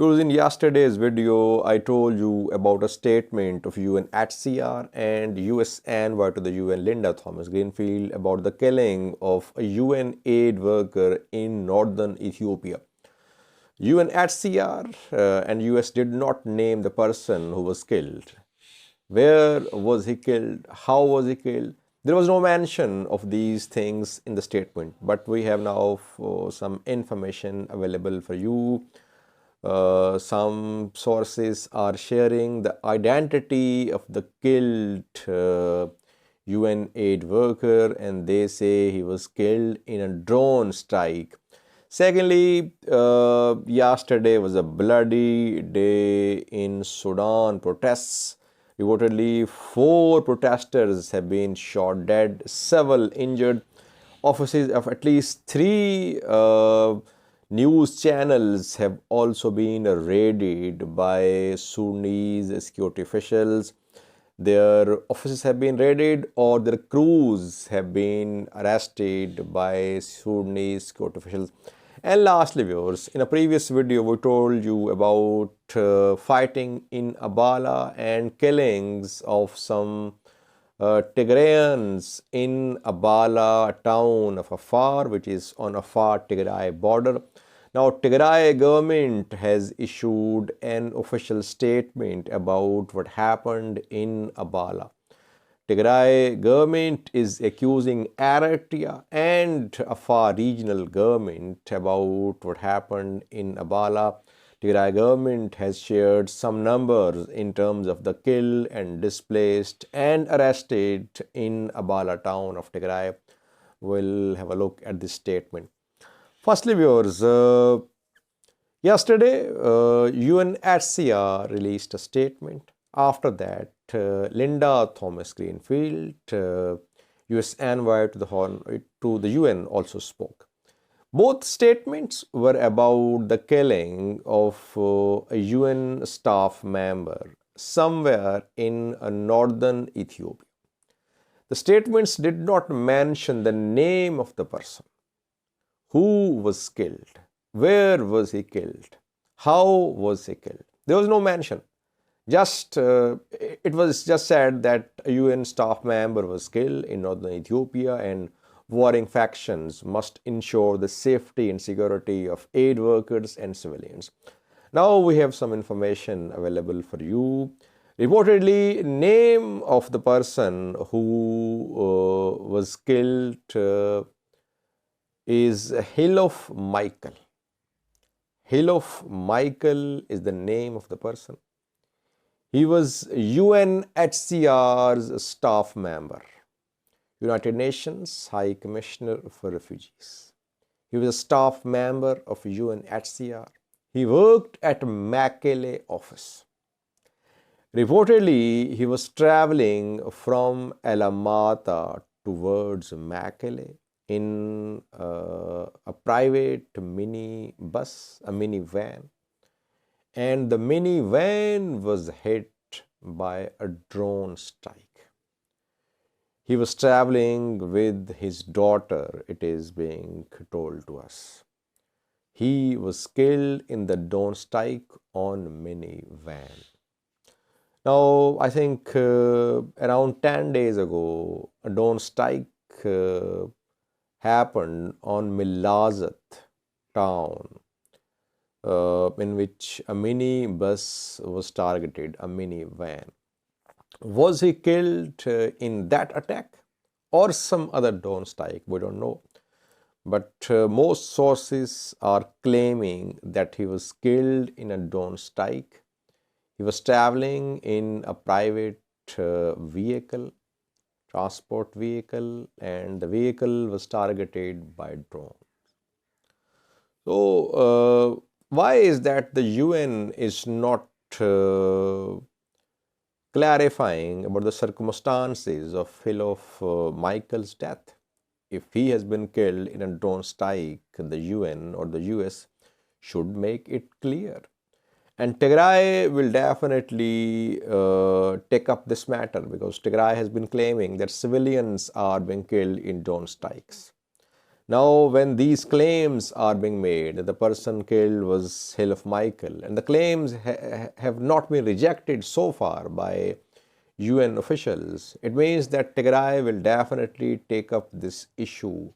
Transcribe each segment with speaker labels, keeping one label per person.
Speaker 1: Because in yesterday's video, I told you about a statement of UNHCR and US envoy to the UN Linda Thomas-Greenfield about the killing of a UN aid worker in northern Ethiopia. UNHCR and US did not name the person who was killed. Where was he killed? How was he killed? There was no mention of these things in the statement, but we have now some information available for you. Some sources are sharing the identity of the killed UN aid worker, and they say he was killed in a drone strike. Secondly, yesterday was a bloody day in Sudan protests. Reportedly, 4 protesters have been shot dead, several injured. Offices of at least 3 news channels have also been raided by Sudanese security officials. Their offices have been raided or their crews have been arrested by Sudanese security officials. And lastly, viewers, in a previous video we told you about fighting in Abala and killings of some Tigrayans in Abala town of Afar, which is on Afar-Tigray border. Now, Tigray government has issued an official statement about what happened in Abala. Tigray government is accusing Eritrea and Afar regional government about what happened in Abala. Tigray government has shared some numbers in terms of the killed and displaced and arrested in Abala town of Tigray. We'll have a look at this statement. Firstly, viewers, yesterday UNHCR released a statement. After that, Linda Thomas-Greenfield, US envoy to the UN, also spoke. Both statements were about the killing of a UN staff member somewhere in northern Ethiopia. The statements did not mention the name of the person. Who was killed? Where was he killed? How was he killed? There was no mention. It was just said that a UN staff member was killed in northern Ethiopia and warring factions must ensure the safety and security of aid workers and civilians. Now we have some information available for you. Reportedly, name of the person who was killed is Hiluf Michael. Hiluf Michael is the name of the person. He was UNHCR's staff member, United Nations High Commissioner for Refugees. He was a staff member of UNHCR. He worked at Mekelle office. Reportedly, he was traveling from Alamata towards Mekelle in a private mini bus, a minivan. And the minivan was hit by a drone strike. He was traveling with his daughter, it is being told to us. He was killed in the drone strike on minivan. Now, I think around 10 days ago, a drone strike happened on Milazat town, in which a mini bus was targeted, a minivan. Was he killed in that attack or some other drone strike? We don't know. But most sources are claiming that he was killed in a drone strike. He was traveling in a private vehicle, transport vehicle, and the vehicle was targeted by drone. So, why is that the UN is not clarifying about the circumstances of Hiluf Michael's death? If he has been killed in a drone strike, the UN or the US should make it clear. And Tigray will definitely take up this matter, because Tigray has been claiming that civilians are being killed in drone strikes. Now, when these claims are being made, the person killed was Hiluf Michael, and the claims have not been rejected so far by UN officials, it means that Tigray will definitely take up this issue.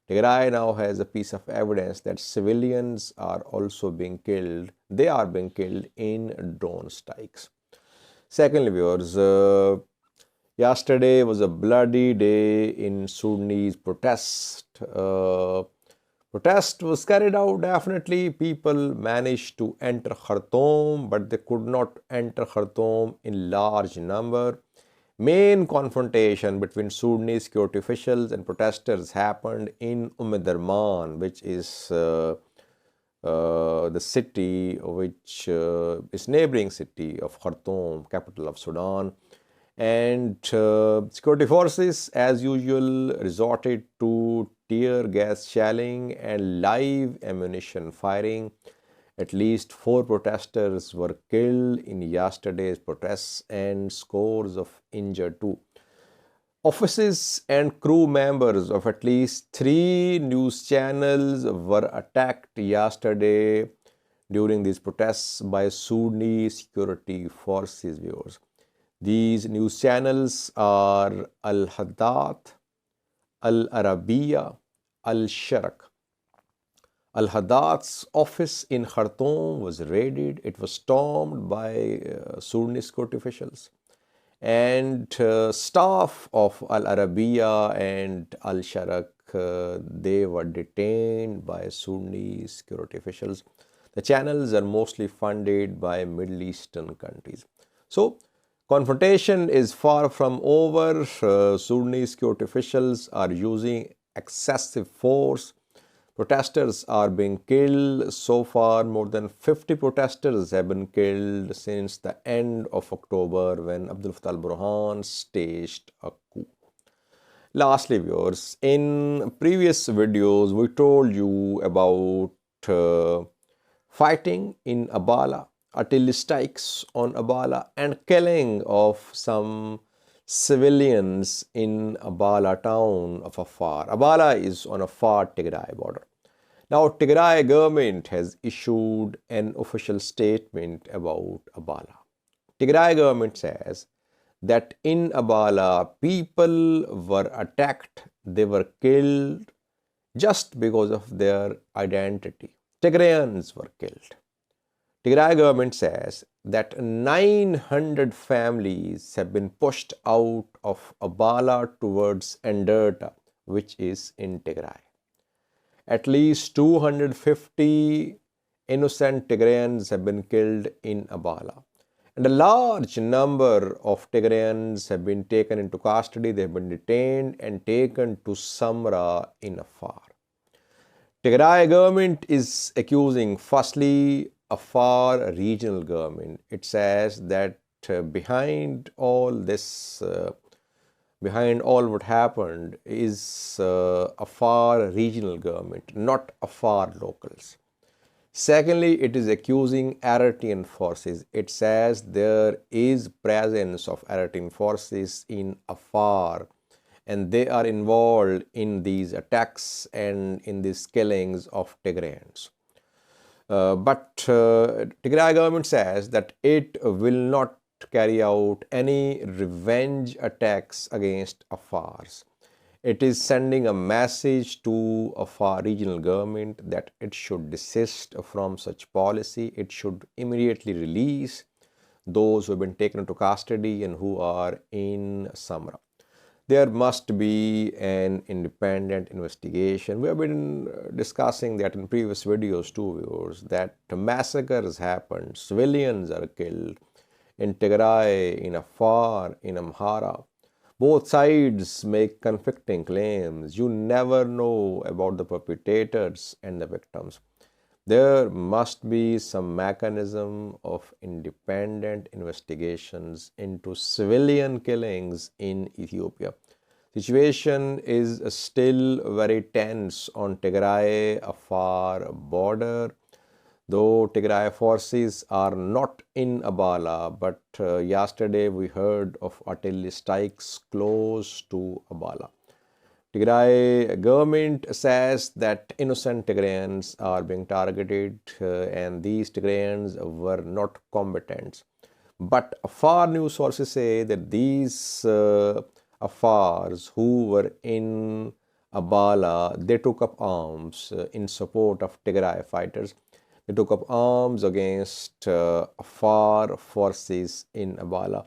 Speaker 1: Tigray now has a piece of evidence that civilians are also being killed. They are being killed in drone strikes. Secondly, viewers, yesterday was a bloody day in Sudanese protest. Protest was carried out. Definitely, people managed to enter Khartoum, but they could not enter Khartoum in large number. Main confrontation between Sudanese security officials and protesters happened in Darman, which is the city which is neighboring city of Khartoum, capital of Sudan. And security forces, as usual, resorted to tear gas shelling and live ammunition firing. At least 4 protesters were killed in yesterday's protests and scores of injured too. Offices and crew members of at least 3 news channels were attacked yesterday during these protests by Sudanese security forces, viewers. These news channels are Al Hadath, Al Arabiya, Al Sharq. Al Hadath's office in Khartoum was raided. It was stormed by Sudanese security officials. And staff of Al Arabiya and Al Sharq, they were detained by Sudanese security officials. The channels are mostly funded by Middle Eastern countries. So, confrontation is far from over. Sudanese security officials are using excessive force. Protesters are being killed. So far, more than 50 protesters have been killed since the end of October when Abdul Fattah al-Burhan staged a coup. Lastly, viewers, in previous videos, we told you about fighting in Abala, artillery strikes on Abala, and killing of some civilians in Abala town of Afar. Abala is on Afar-Tigray border. Now, Tigray government has issued an official statement about Abala. Tigray government says that in Abala, people were attacked, they were killed just because of their identity. Tigrayans were killed. Tigray government says that 900 families have been pushed out of Abala towards Enderta, which is in Tigray. At least 250 innocent Tigrayans have been killed in Abala. And a large number of Tigrayans have been taken into custody. They have been detained and taken to Samra in Afar. Tigray government is accusing, firstly, Afar regional government. It says that behind all what happened is Afar regional government, not Afar locals. Secondly, it is accusing Eritrean forces. It says there is presence of Eritrean forces in Afar, and they are involved in these attacks and in these killings of Tigrayans. But Tigray government says that it will not carry out any revenge attacks against Afars. It is sending a message to Afar regional government that it should desist from such policy. It should immediately release those who have been taken into custody and who are in Samra. There must be an independent investigation. We have been discussing that in previous videos too, viewers, that massacres happened, civilians are killed in Tigray, in Afar, in Amhara. Both sides make conflicting claims. You never know about the perpetrators and the victims. There must be some mechanism of independent investigations into civilian killings in Ethiopia. Situation is still very tense on Tigray-Afar border, though Tigray forces are not in Abala, but yesterday we heard of artillery strikes close to Abala. Tigray government says that innocent Tigrayans are being targeted and these Tigrayans were not combatants. But Afar news sources say that these Afars who were in Abala, they took up arms in support of Tigray fighters. They took up arms against Afar forces in Abala.